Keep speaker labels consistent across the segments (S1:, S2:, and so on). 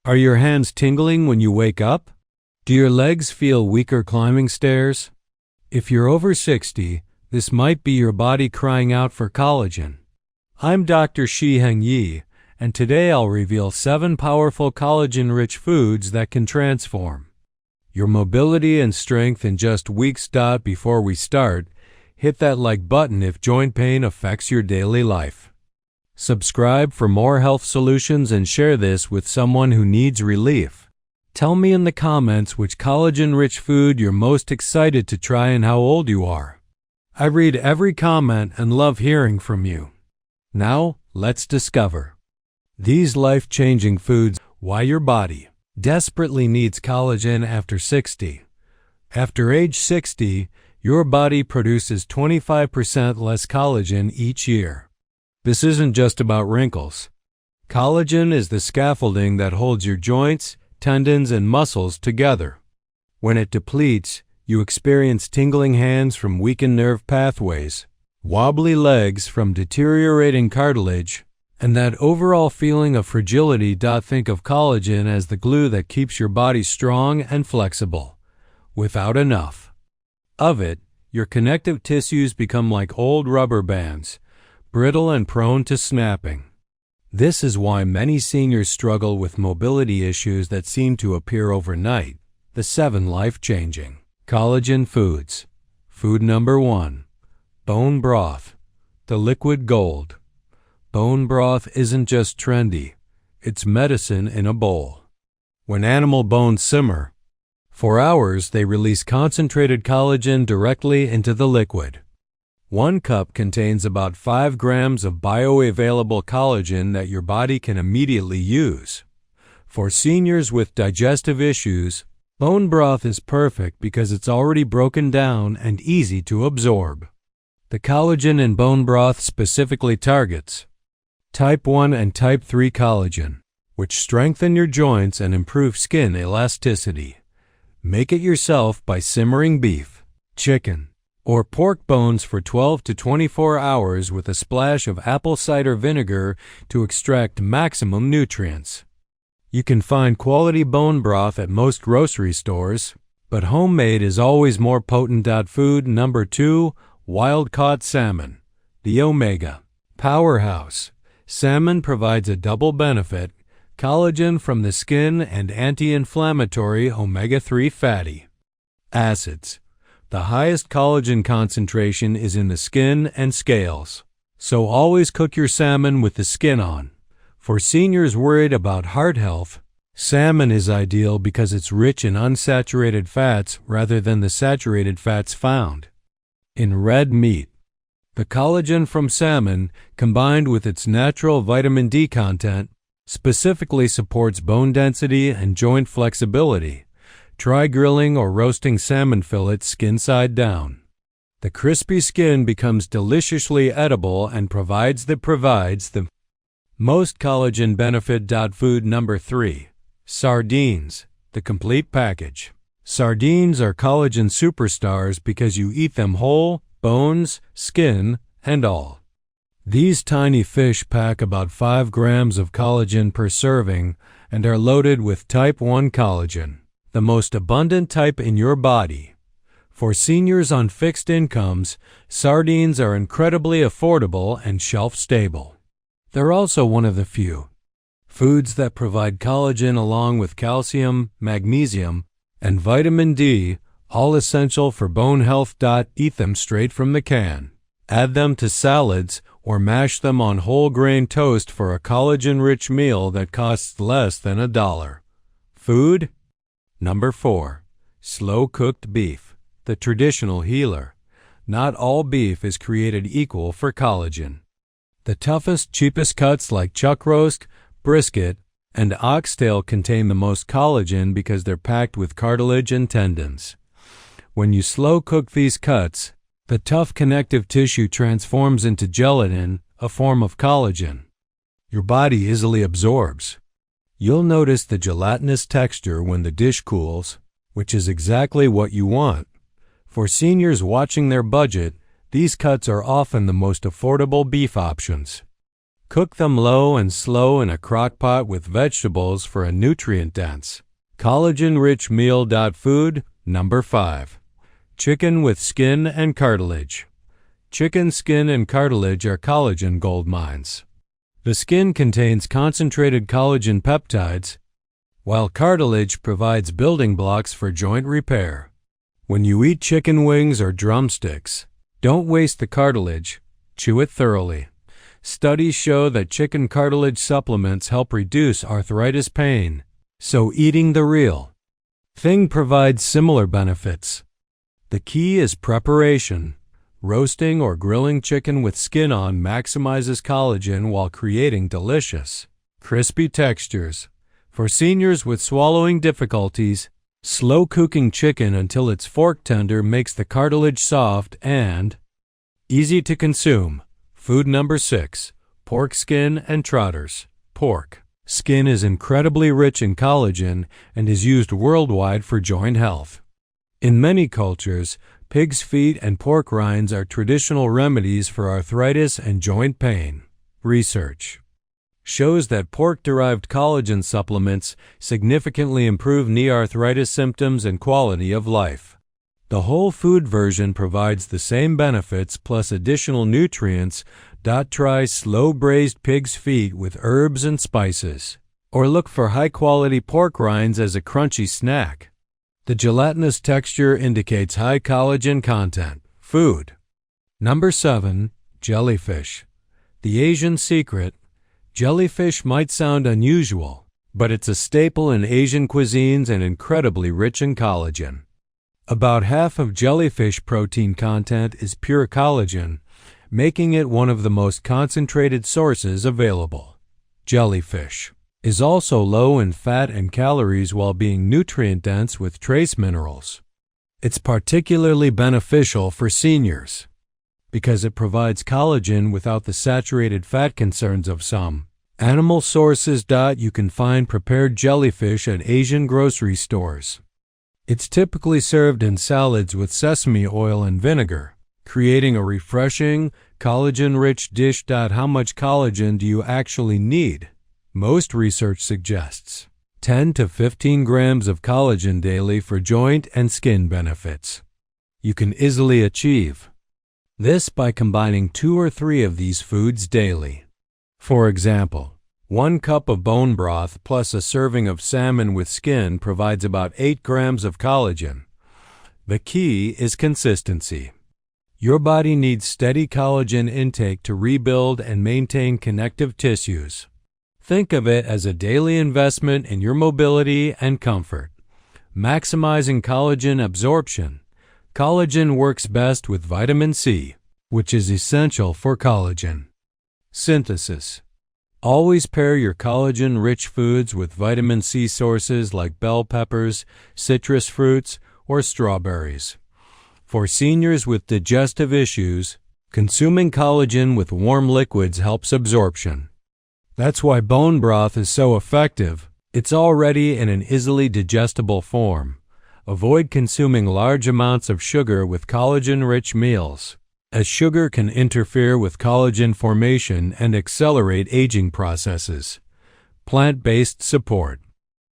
S1: Are your hands tingling when you wake up? Do your legs feel weaker climbing stairs? If you're over 60, this might be your body crying out for collagen. I'm Dr. Shiheng Yi, and today I'll reveal 7 powerful collagen-rich foods that can transform your mobility and strength in just weeks. Before we start, hit that like button if joint pain affects your daily life. Subscribe for more health solutions and share this with someone who needs relief. Tell me in the comments which collagen-rich food you're most excited to try and how old you are. I read every comment and love hearing from you. Now, let's discover these life-changing foods. Why your body desperately needs collagen after 60. After age 60, your body produces 25% less collagen each year. This isn't just about wrinkles. Collagen is the scaffolding that holds your joints, tendons, and muscles together. When it depletes, you experience tingling hands from weakened nerve pathways, wobbly legs from deteriorating cartilage, and that overall feeling of fragility. Think of collagen as the glue that keeps your body strong and flexible. Without enough of it, your connective tissues become like old rubber bands, brittle and prone to snapping. This is why many seniors struggle with mobility issues that seem to appear overnight. The 7 life-changing collagen foods. Food number 1. Bone broth, the liquid gold. Bone broth isn't just trendy, it's medicine in a bowl. When animal bones simmer for hours, they release concentrated collagen directly into the liquid. 1 cup contains about 5 grams of bioavailable collagen that your body can immediately use. For seniors with digestive issues, bone broth is perfect because it's already broken down and easy to absorb. The collagen in bone broth specifically targets type 1 and type 3 collagen, which strengthen your joints and improve skin elasticity. Make it yourself by simmering beef, chicken, or pork bones for 12 to 24 hours with a splash of apple cider vinegar to extract maximum nutrients. You can find quality bone broth at most grocery stores, but homemade is always more potent. Food number 2. Wild-caught salmon, the omega powerhouse. Salmon provides a double benefit: collagen from the skin and anti-inflammatory omega-3 fatty acids. The highest collagen concentration is in the skin and scales, so always cook your salmon with the skin on. For seniors worried about heart health, salmon is ideal because it's rich in unsaturated fats rather than the saturated fats found in red meat. The collagen from salmon, combined with its natural vitamin D content, specifically supports bone density and joint flexibility. Try grilling or roasting salmon fillets skin side down. The crispy skin becomes deliciously edible and provides the most collagen benefit. Food number 3. Sardines, the complete package. Sardines are collagen superstars because you eat them whole, bones, skin, and all. These tiny fish pack about 5 grams of collagen per serving and are loaded with type 1 collagen, the most abundant type in your body. For seniors on fixed incomes, sardines are incredibly affordable and shelf-stable. They're also one of the few foods that provide collagen along with calcium, magnesium, and vitamin D, all essential for bone health. Eat them straight from the can. Add them to salads or mash them on whole grain toast for a collagen-rich meal that costs less than $1. Food number 4. Slow-cooked beef, the traditional healer. Not all beef is created equal for collagen. The toughest, cheapest cuts like chuck roast, brisket, and oxtail contain the most collagen because they're packed with cartilage and tendons. When you slow cook these cuts, the tough connective tissue transforms into gelatin, a form of collagen your body easily absorbs. You'll notice the gelatinous texture when the dish cools, which is exactly what you want. For seniors watching their budget, these cuts are often the most affordable beef options. Cook them low and slow in a crock-pot with vegetables for a nutrient-dense, collagen-rich meal. Food number 5. Chicken with skin and cartilage. Chicken skin and cartilage are collagen gold mines. The skin contains concentrated collagen peptides, while cartilage provides building blocks for joint repair. When you eat chicken wings or drumsticks, don't waste the cartilage. Chew it thoroughly. Studies show that chicken cartilage supplements help reduce arthritis pain, so eating the real thing provides similar benefits. The key is preparation. Roasting or grilling chicken with skin on maximizes collagen while creating delicious, crispy textures. For seniors with swallowing difficulties, slow cooking chicken until it's fork tender makes the cartilage soft and easy to consume. Food number 6. Pork skin and trotters. Pork skin is incredibly rich in collagen and is used worldwide for joint health. In many cultures, pig's feet and pork rinds are traditional remedies for arthritis and joint pain. Research shows that pork-derived collagen supplements significantly improve knee arthritis symptoms and quality of life. The whole food version provides the same benefits plus additional nutrients. Try slow braised pig's feet with herbs and spices, or look for high-quality pork rinds as a crunchy snack. The gelatinous texture indicates high collagen content. Food number 7. Jellyfish. The Asian secret. Jellyfish might sound unusual, but it's a staple in Asian cuisines and incredibly rich in collagen. About half of jellyfish protein content is pure collagen, making it one of the most concentrated sources available. Jellyfish is also low in fat and calories while being nutrient-dense with trace minerals. It's particularly beneficial for seniors because it provides collagen without the saturated fat concerns of some animal sources. You can find prepared jellyfish at Asian grocery stores. It's typically served in salads with sesame oil and vinegar, creating a refreshing, collagen-rich dish. How much collagen do you actually need? Most research suggests 10 to 15 grams of collagen daily for joint and skin benefits. You can easily achieve this by combining 2 or 3 of these foods daily. For example, 1 cup of bone broth plus a serving of salmon with skin provides about 8 grams of collagen. The key is consistency. Your body needs steady collagen intake to rebuild and maintain connective tissues. Think of it as a daily investment in your mobility and comfort. Maximizing collagen absorption. Collagen works best with vitamin C, which is essential for collagen synthesis. Always pair your collagen-rich foods with vitamin C sources like bell peppers, citrus fruits, or strawberries. For seniors with digestive issues, consuming collagen with warm liquids helps absorption. That's why bone broth is so effective. It's already in an easily digestible form. Avoid consuming large amounts of sugar with collagen-rich meals, as sugar can interfere with collagen formation and accelerate aging processes. Plant-based support.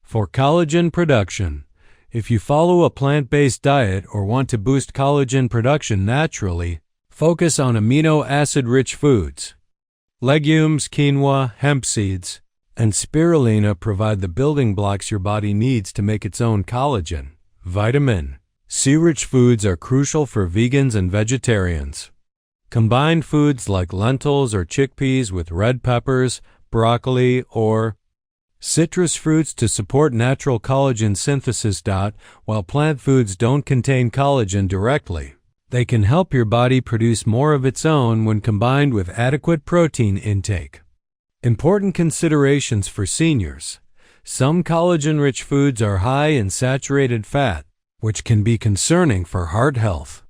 S1: For collagen production, if you follow a plant-based diet or want to boost collagen production naturally, focus on amino acid-rich foods. Legumes, quinoa, hemp seeds, and spirulina provide the building blocks your body needs to make its own collagen. Vitamin C-rich foods are crucial for vegans and vegetarians. Combine foods like lentils or chickpeas with red peppers, broccoli, or citrus fruits to support natural collagen synthesis. While plant foods don't contain collagen directly, they can help your body produce more of its own when combined with adequate protein intake. Important considerations for seniors. Some collagen-rich foods are high in saturated fat, which can be concerning for heart health.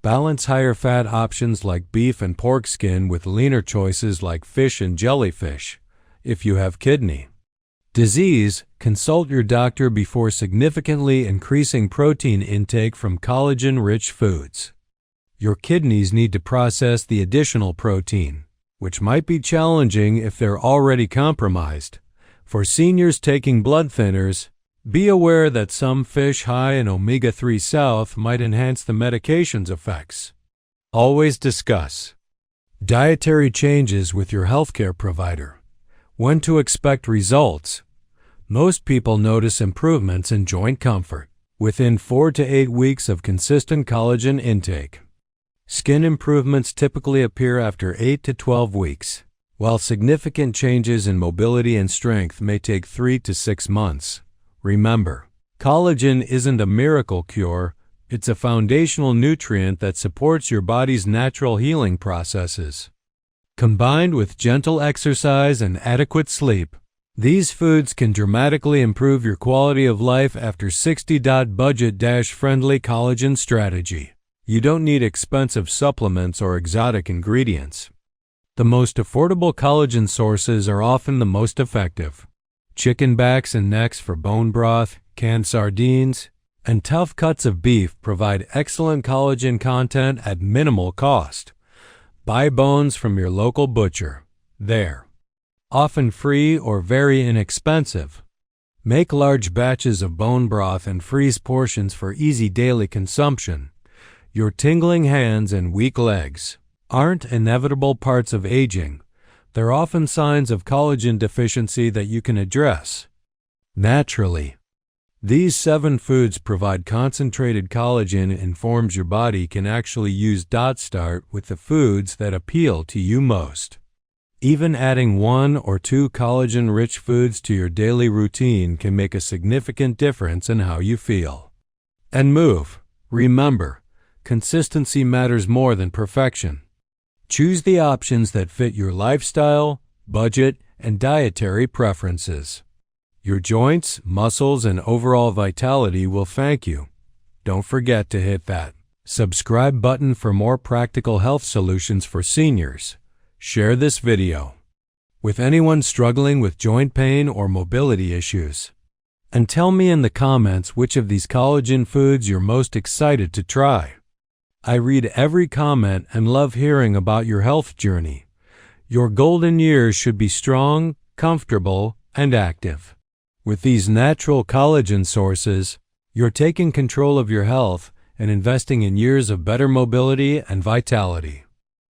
S1: Balance higher fat options like beef and pork skin with leaner choices like fish and jellyfish. If you have kidney disease, consult your doctor before significantly increasing protein intake from collagen-rich foods. Your kidneys need to process the additional protein, which might be challenging if they're already compromised. For seniors taking blood thinners, be aware that some fish high in omega-3 south might enhance the medication's effects. Always discuss dietary changes with your healthcare provider. When to expect results. Most people notice improvements in joint comfort within 4 to 8 weeks of consistent collagen intake. Skin improvements typically appear after 8 to 12 weeks, while significant changes in mobility and strength may take 3 to 6 months. Remember, collagen isn't a miracle cure, it's a foundational nutrient that supports your body's natural healing processes. Combined with gentle exercise and adequate sleep, these foods can dramatically improve your quality of life after 60. Budget-friendly collagen strategy. You don't need expensive supplements or exotic ingredients. The most affordable collagen sources are often the most effective. Chicken backs and necks for bone broth, canned sardines, and tough cuts of beef provide excellent collagen content at minimal cost. Buy bones from your local butcher. They're often free or very inexpensive. Make large batches of bone broth and freeze portions for easy daily consumption. Your tingling hands and weak legs aren't inevitable parts of aging. They're often signs of collagen deficiency that you can address naturally. These 7 foods provide concentrated collagen and informs your body can actually use .Start with the foods that appeal to you most. Even adding 1 or 2 collagen-rich foods to your daily routine can make a significant difference in how you feel and move. Remember, consistency matters more than perfection. Choose the options that fit your lifestyle, budget, and dietary preferences. Your joints, muscles, and overall vitality will thank you. Don't forget to hit that subscribe button for more practical health solutions for seniors. Share this video with anyone struggling with joint pain or mobility issues. And tell me in the comments which of these collagen foods you're most excited to try. I read every comment and love hearing about your health journey. Your golden years should be strong, comfortable, and active. With these natural collagen sources, you're taking control of your health and investing in years of better mobility and vitality.